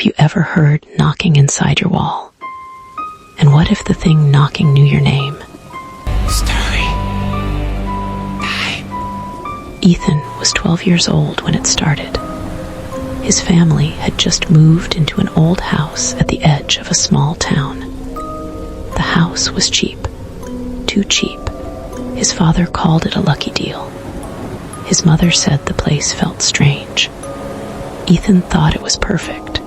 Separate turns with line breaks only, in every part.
Have you ever heard knocking inside your wall? And what if the thing knocking knew your name?
Story time.
Ethan was 12 years old when it started. His family had just moved into an old house at the edge of a small town. The house was cheap, too cheap. His father called it a lucky deal. His mother said the place felt strange. Ethan thought it was perfect.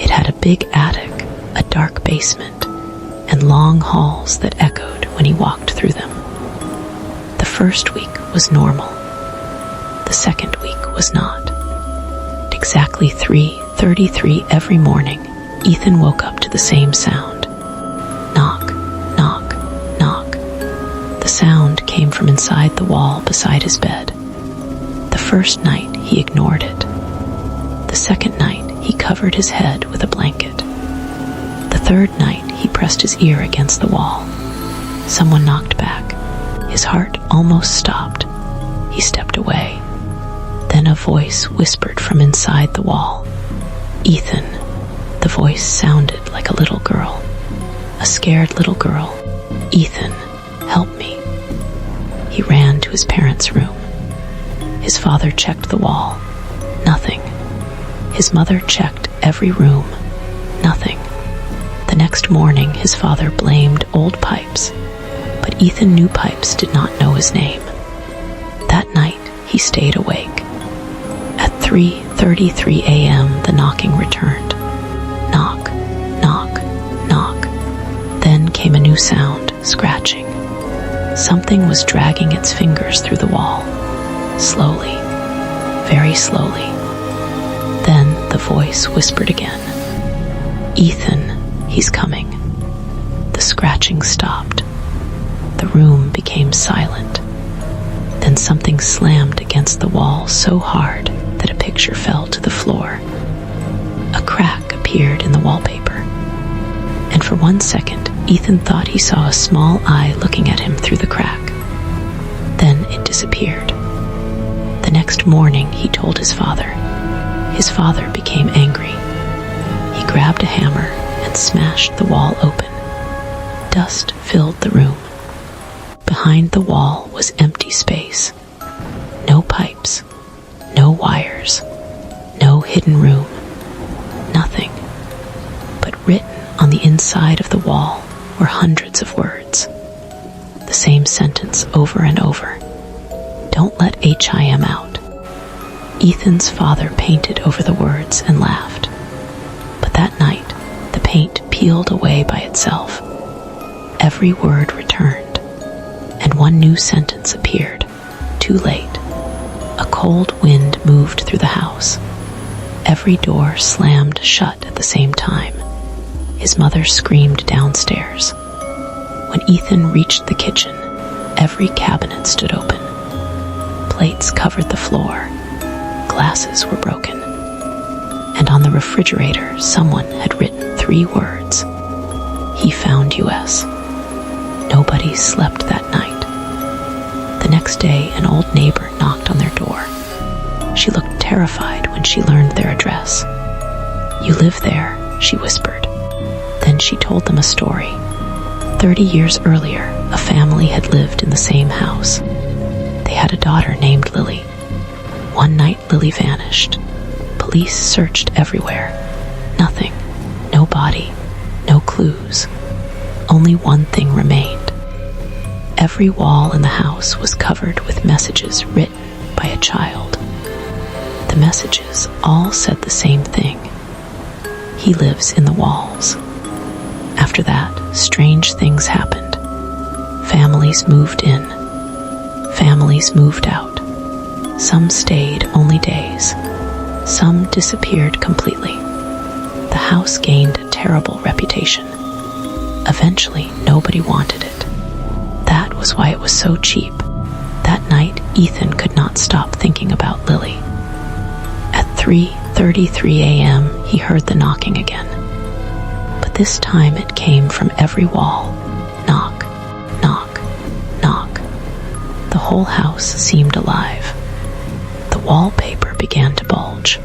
It had a big attic, a dark basement, and long halls that echoed when he walked through them. The first week was normal. The second week was not. At exactly 3:33 every morning, Ethan woke up to the same sound. Knock, knock, knock. The sound came from inside the wall beside his bed. The first night he ignored it. The second night he covered his head with a blanket. The third night he pressed his ear against the wall. Someone knocked back. His heart almost stopped. He stepped away. Then a voice whispered from inside the wall. Ethan. The voice sounded like a little girl. A scared little girl. Ethan, help me. He ran to his parents' room. His father checked the wall. Nothing. His mother checked every room. Nothing. The next morning, his father blamed old Pipes, but Ethan knew Pipes did not know his name. That night, he stayed awake. At 3:33 a.m., the knocking returned. Knock, knock, knock. Then came a new sound, scratching. Something was dragging its fingers through the wall. Slowly, very slowly. Then the voice whispered again. Ethan, he's coming. The scratching stopped. The room became silent. Then something slammed against the wall so hard that a picture fell to the floor. A crack appeared in the wallpaper. And for 1 second, Ethan thought he saw a small eye looking at him through the crack. Then it disappeared. The next morning, he told his father. His father became angry. He grabbed a hammer and smashed the wall open. Dust filled the room. Behind the wall was empty space. No pipes, no wires, no hidden room, nothing. But written on the inside of the wall were hundreds of words. The same sentence over and over. Don't let HIM out. Ethan's father painted over the words and laughed. But that night, the paint peeled away by itself. Every word returned, and one new sentence appeared. Too late. A cold wind moved through the house. Every door slammed shut at the same time. His mother screamed downstairs. When Ethan reached the kitchen, every cabinet stood open. Plates covered the floor. Glasses were broken. And on the refrigerator, someone had written 3 words. He found US. Nobody slept that night. The next day, an old neighbor knocked on their door. She looked terrified when she learned their address. You live there, she whispered. Then she told them a story. 30 years earlier, a family had lived in the same house. They had a daughter named Lily. One night, Lily vanished. Police searched everywhere. Nothing. No body. No clues. Only one thing remained. Every wall in the house was covered with messages written by a child. The messages all said the same thing. He lives in the walls. After that, strange things happened. Families moved in. Families moved out. Some stayed only days. Some disappeared completely. The house gained a terrible reputation. Eventually, nobody wanted it. That was why it was so cheap. That night, Ethan could not stop thinking about Lily. At 3:33 a.m., he heard the knocking again. But this time it came from every wall. Knock, knock, knock. The whole house seemed alive. The wallpaper began to bulge.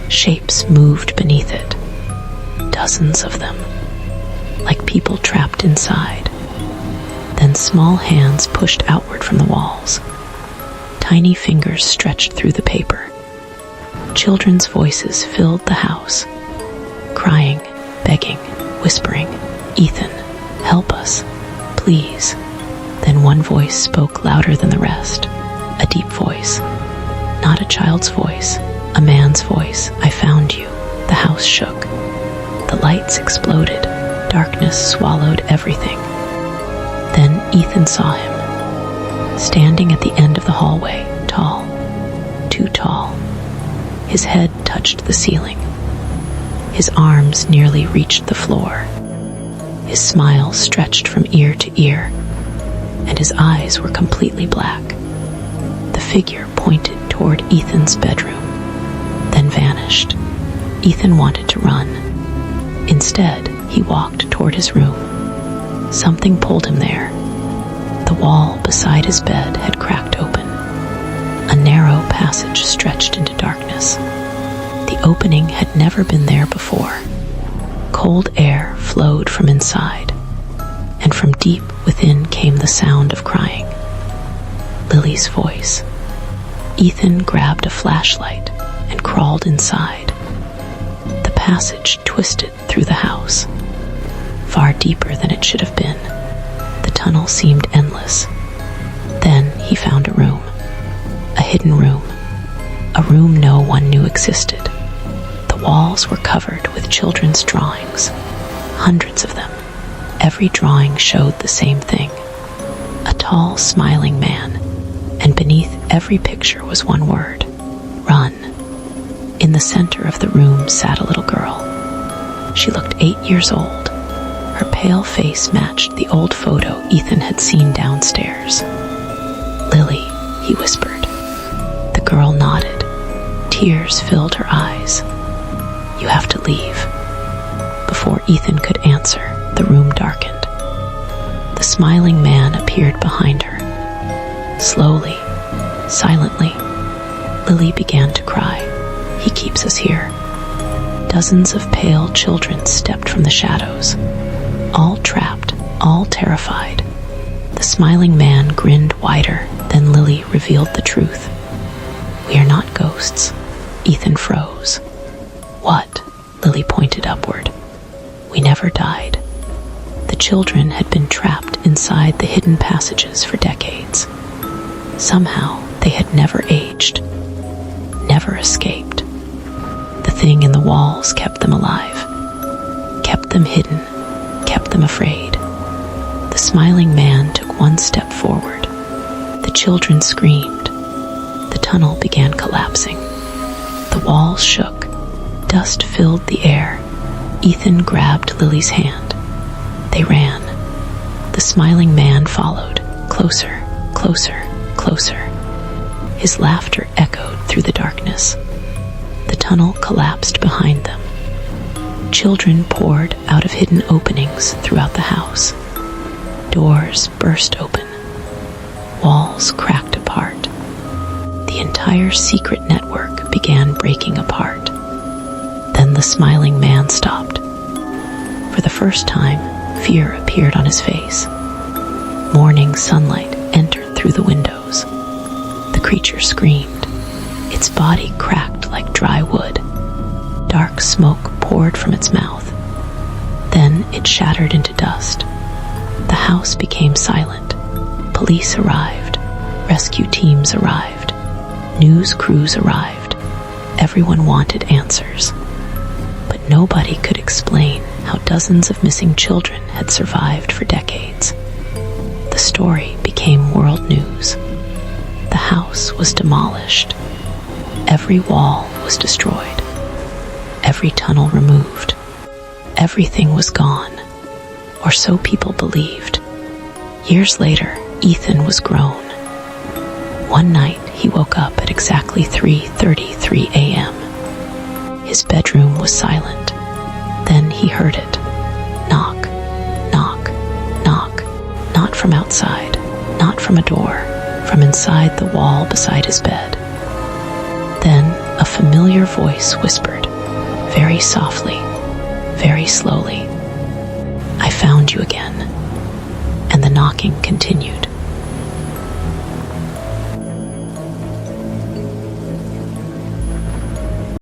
Shapes moved beneath it, dozens of them, like people trapped inside. Then small hands pushed outward from the walls. Tiny fingers stretched through the paper. Children's voices filled the house, crying, begging, whispering, "Ethan, help us, please." Then one voice spoke louder than the rest, a deep voice. Not a child's voice, a man's voice. "I found you." The house shook. The lights exploded. Darkness swallowed everything. Then Ethan saw him, standing at the end of the hallway, tall, too tall. His head touched the ceiling. His arms nearly reached the floor. His smile stretched from ear to ear, and his eyes were completely black. The figure pointed toward Ethan's bedroom, then vanished. Ethan wanted to run. Instead, he walked toward his room. Something pulled him there. The wall beside his bed had cracked open. A narrow passage stretched into darkness. The opening had never been there before. Cold air flowed from inside, and from deep within came the sound of crying. Lily's voice. Ethan grabbed a flashlight and crawled inside. The passage twisted through the house, far deeper than it should have been. The tunnel seemed endless. Then he found a room, a hidden room, a room no one knew existed. The walls were covered with children's drawings, hundreds of them. Every drawing showed the same thing, a tall, smiling man, and beneath every picture was one word: run. In the center of the room sat a little girl. She looked 8 years old. Her pale face matched the old photo Ethan had seen downstairs. "Lily," he whispered. The girl nodded. Tears filled her eyes. "You have to leave." Before Ethan could answer, the room darkened. The smiling man appeared behind her. Slowly, silently, Lily began to cry. "He keeps us here." Dozens of pale children stepped from the shadows, all trapped, all terrified. The smiling man grinned wider. Then Lily revealed the truth. "We are not ghosts." Ethan froze. "What?" Lily pointed upward. "We never died." The children had been trapped inside the hidden passages for decades. Somehow, they had never aged, never escaped. The thing in the walls kept them alive, kept them hidden, kept them afraid. The smiling man took one step forward. The children screamed. The tunnel began collapsing. The walls shook. Dust filled the air. Ethan grabbed Lily's hand. They ran. The smiling man followed, closer, closer, closer. His laughter echoed through the darkness. The tunnel collapsed behind them. Children poured out of hidden openings throughout the house. Doors burst open. Walls cracked apart. The entire secret network began breaking apart. Then the smiling man stopped. For the first time, fear appeared on his face. Morning sunlight entered through the windows. The creature screamed. Its body cracked like dry wood. Dark smoke poured from its mouth. Then it shattered into dust. The house became silent. Police arrived. Rescue teams arrived. News crews arrived. Everyone wanted answers. But nobody could explain how dozens of missing children had survived for decades. The story became world news. The house was demolished. Every wall was destroyed. Every tunnel removed. Everything was gone, or so people believed. Years later, Ethan was grown. One night, he woke up at exactly 3:33 a.m. His bedroom was silent. Then he heard it. Knock, knock, knock. Not from outside, not from a door, from inside the wall beside his bed. Then a a familiar voice whispered, very softly, very slowly, "I found you again," and the knocking continued.